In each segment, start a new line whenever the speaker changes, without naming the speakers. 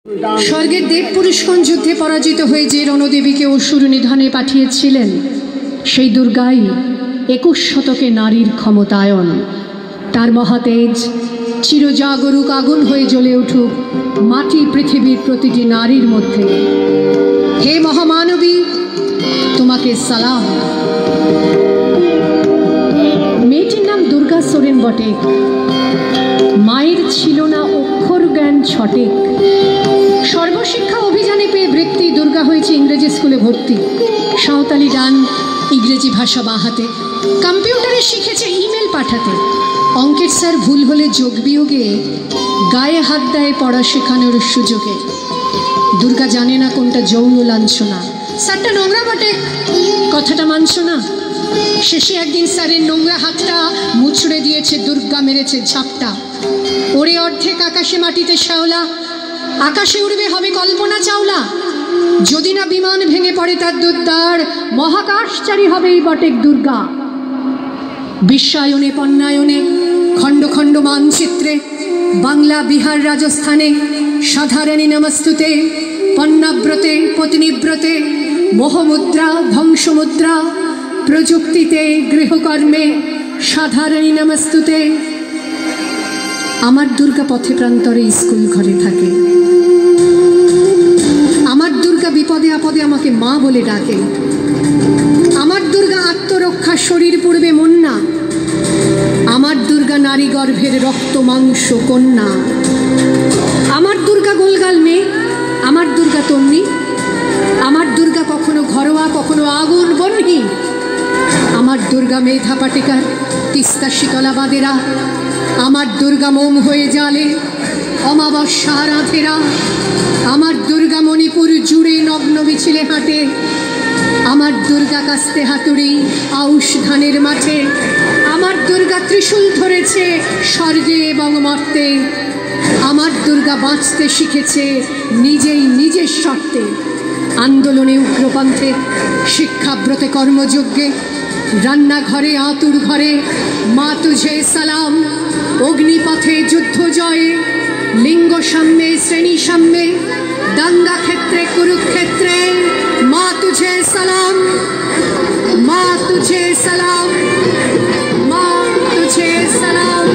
স্বর্গের দেব পুরুষগণ যুদ্ধে পরাজিত হয়ে যে রণদেবীকে অসুর নিধনে পাঠিয়েছিলেন, সেই দুর্গাই 21 শতকে নারীর ক্ষমতায়ন। তার মহাতেজ চিরজাগরুক আগুন হয়ে জ্বলে উঠুক মাটি পৃথিবীর প্রতিটি নারীর মধ্যে। হে মহামানবী, তোমাকে সালাম। মেয়েটির নাম দুর্গা সোরেন বটে। মায়ের ছিল না অক্ষর জ্ঞান ছটেক। সর্বশিক্ষা অভিযানে পেয়ে বৃত্তি দুর্গা হয়েছে ইংরেজি স্কুলে ভর্তি। সাঁওতালি গান, ইংরেজি ভাষা বাহাতে, কম্পিউটারে শিখেছে ইমেল পাঠাতে। অঙ্কের স্যার ভুল হলে যোগ বিয়োগে গায়ে হাত দেয় পড়া শেখানোর সুযোগে। দুর্গা জানে না কোনটা যৌন লাঞ্ছনা। স্যারটা নোংরা বটে, কথাটা মানছ না। শেষে একদিন স্যারের নোংরা হাতটা মুছড়ে দিয়েছে, দুর্গা মেরেছে ঝাপটা। ওরে অর্ধেক আকাশে মাটিতে শ্যাওলা, আকাশে উড়বে হবে কল্পনা চাওলা। যদি না বিমান ভেঙে পড়ে তার দুর্দার, মহাকাশচারী হবে এই বটেক দুর্গা। বিশ্বায়নে পণ্যায়নে খণ্ড খণ্ড মানচিত্রে, বাংলা বিহার রাজস্থানে সাধারণী নমস্তুতে। পণ্যাব্রতে পত্নীব্রতে মোহমুদ্রা ধ্বংসমুদ্রা, প্রযুক্তিতে গৃহকর্মে সাধারণী নমস্তুতে। আমার দুর্গা পথে প্রান্তরে স্কুল ঘরে থাকে। আমার দুর্গা বিপদে আপদে আমাকে মা বলে ডাকে। আমার দুর্গা আত্মরক্ষা শরীর পূর্বে মন না। আমার দুর্গা নারী গর্ভের রক্ত মাংস কন্যা। আমার দুর্গা গোলগাল মেয়ে, আমার দুর্গা তন্নি। আমার দুর্গা কখনো ঘরোয়া কখনো আগুন বন্যি। আমার দুর্গা মেধা পাটেকার, তিস্তা শীতলা বাদেরা। আমার দুর্গা মোম হয়ে জালে অমাবস্যা রাধেরা। আমার দুর্গা মণিপুর জুড়ে নগ্ন মিছিলে হাঁটে। আমার দুর্গা কাস্তে হাতুড়ি আউশ ধানের মাঠে। আমার দুর্গা ত্রিশূল ধরেছে স্বর্গে এবং মর্তে। আমার দুর্গা বাঁচতে শিখেছে নিজেই নিজের শর্তে। আন্দোলনে উগ্রপন্থে, শিক্ষাব্রতে কর্মযজ্ঞে, রান্নাঘরে আতুর ঘরে মা তুঝে সালাম। অগ্নিপথে যুদ্ধ জয়ে, লিঙ্গ সাম্যে শ্রেণী সাম্যে, দাঙ্গা ক্ষেত্রে কুরুক্ষেত্রে মা তুঝে সালাম। মা তুঝে সালাম, মা তুঝে সালাম।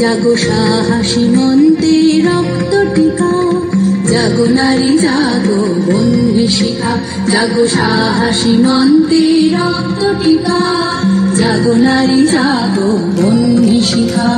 জাগো সাহসী মন্ত্রে রক্ত টিকা। জাগো নারী জাগো বন্যী শিখা। জাগো সাহসী মন্ত্রে রক্ত টিকা। জাগো নারী জাগো বন্যী শিখা।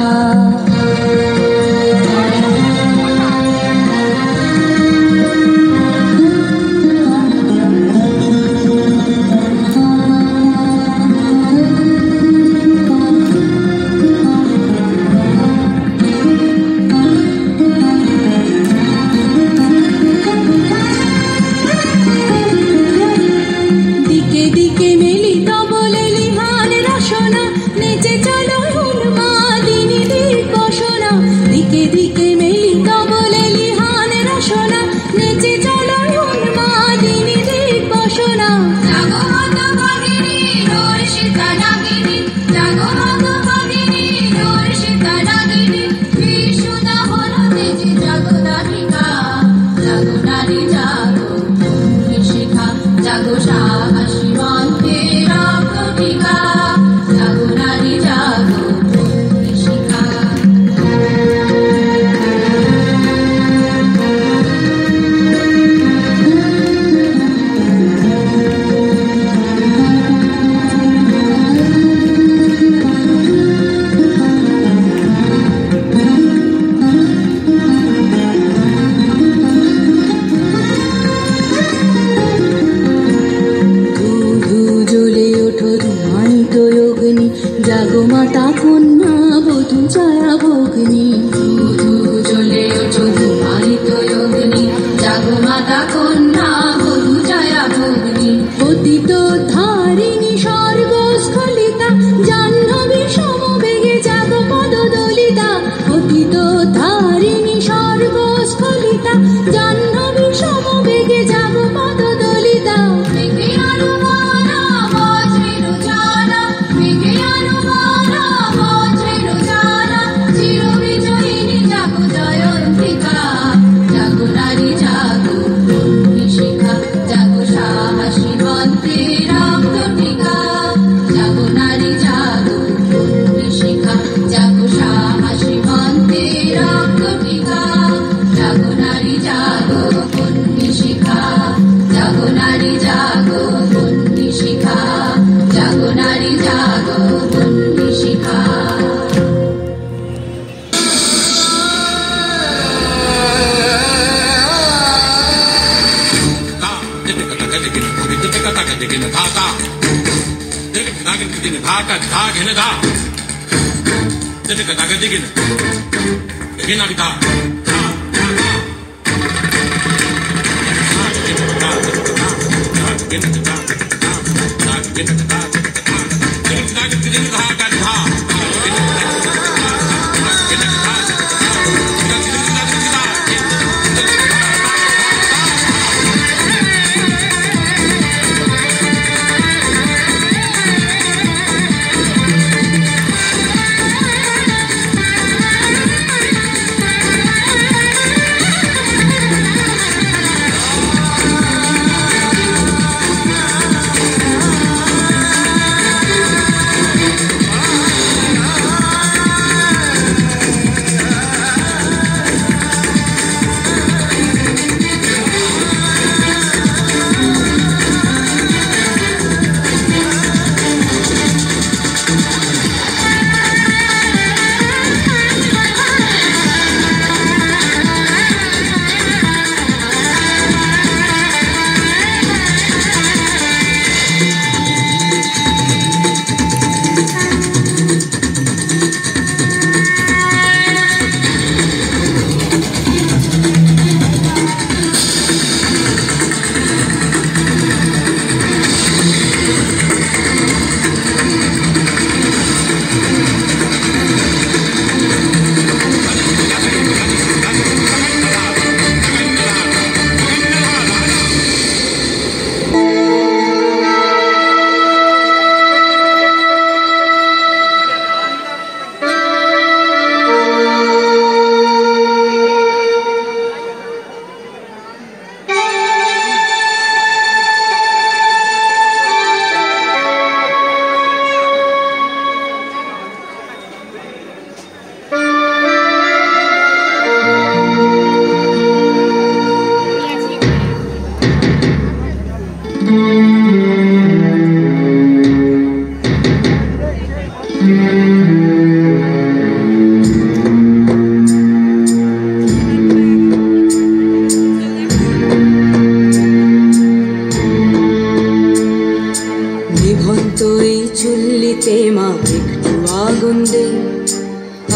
উঠে যাব পদ দলিতা মেঘে আলো ভরা বজ্রের জ্বালা মেঘে আলো ভরা বজ্রের জ্বালা চির বিজয়িনী জাগো জয়ন্তিকা জাগো নারী জাগো বন্যী শিখা জাগো সাহসী মন্ত্রে রক্ত টিকা জাগো নারী জাগো বন্যী শিখা জাগো সাহসী মন্ত্রে রক্ত টিকা জাগো নারী জাগো বন্যী শিখা জাগো নারী জাগো বন্যী শিখা জাগো নারী জাগো বন্যী শিখা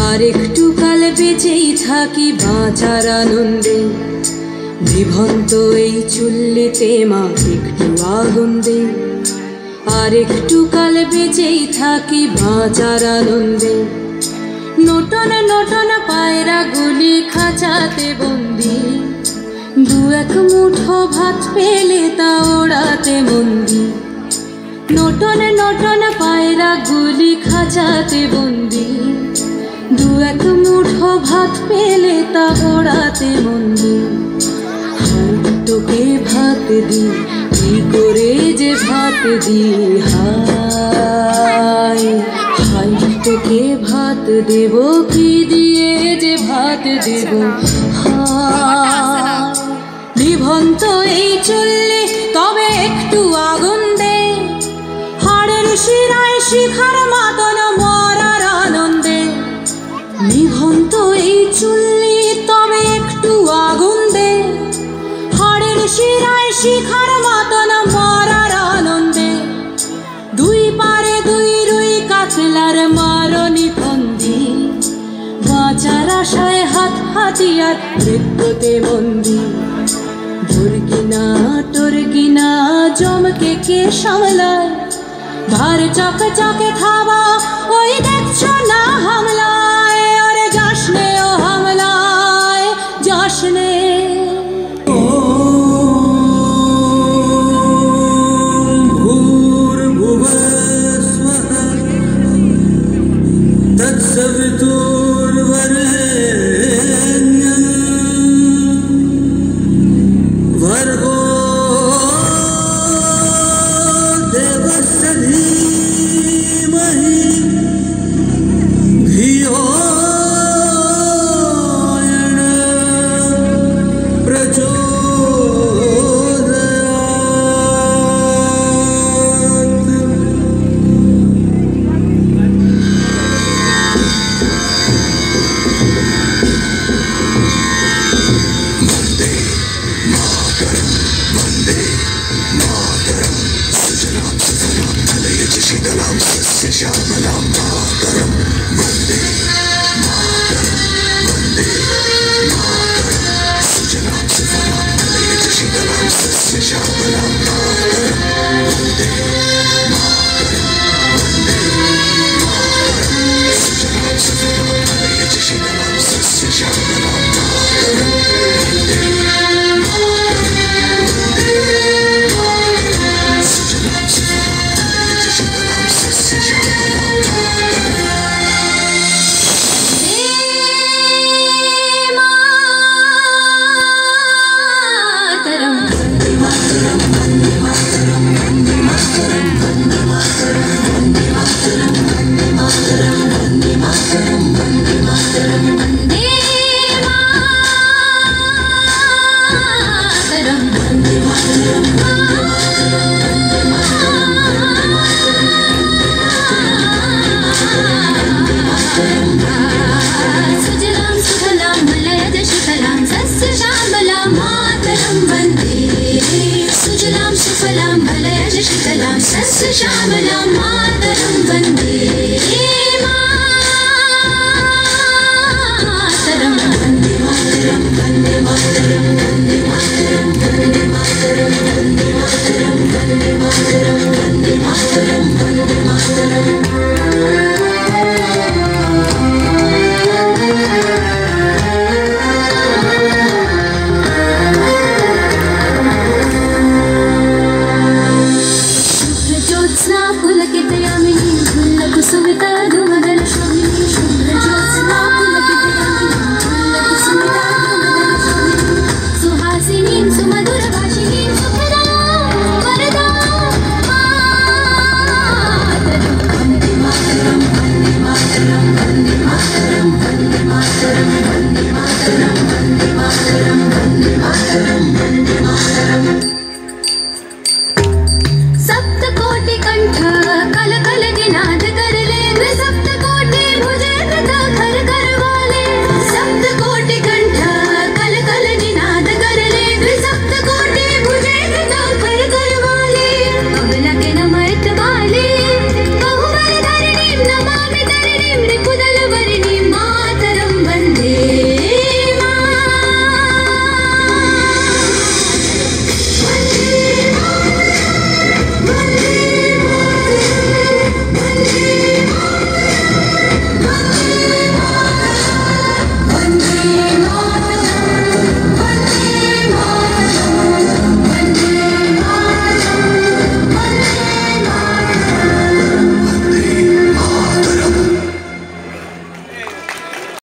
আর একটু কাল বেঁচেই থাকি বাঁচার আনন্দে নিভন্ত এই চুল্লিতে মা একটু আগুন দে আর একটু কাল বেঁচেই থাকি বাঁচার আনন্দে নটন নটন পায়রা গুলি খাঁচাতে বন্দি দু এক মুঠো ভাত পেলে তা ওড়াতে মন্দি নটন নটন পায়রা গুলি খাঁচাতে বন্দি দু এক মুঠো ভাত পেলে তা ওড়াতে মন্দি হাই তোকে ভাত দি কি করে যে ভাত দি হাই হাই তোকে ভাত দেব কি দিয়ে যে ভাত দেব হাই নিভন্ত এই চুল্লি তবে একটু আগুন দে হাড়ের শিরায় শিখার মাতন মরার আনন্দে নিভন্ত এই চুল্লি তবে একটু আগুন দে হাড়ের শিরায় শিখার মাতন মরার আনন্দে দুই পারে দুই রুই কাতলার মারনি ফন্দি বাঁচার আশায় হাত হাতিয়ার মৃত্যুতে বন্দি তোর কিনা জমকে কে সামলায় ভার চকে চকে খাওয়া ওই দেখছো না হামলায় ওরে জশ্নে ও হামলায় জশ্নে
सुजलां सुफलां मलयजशीतलां सस्यश्यामलां मातरं वन्दे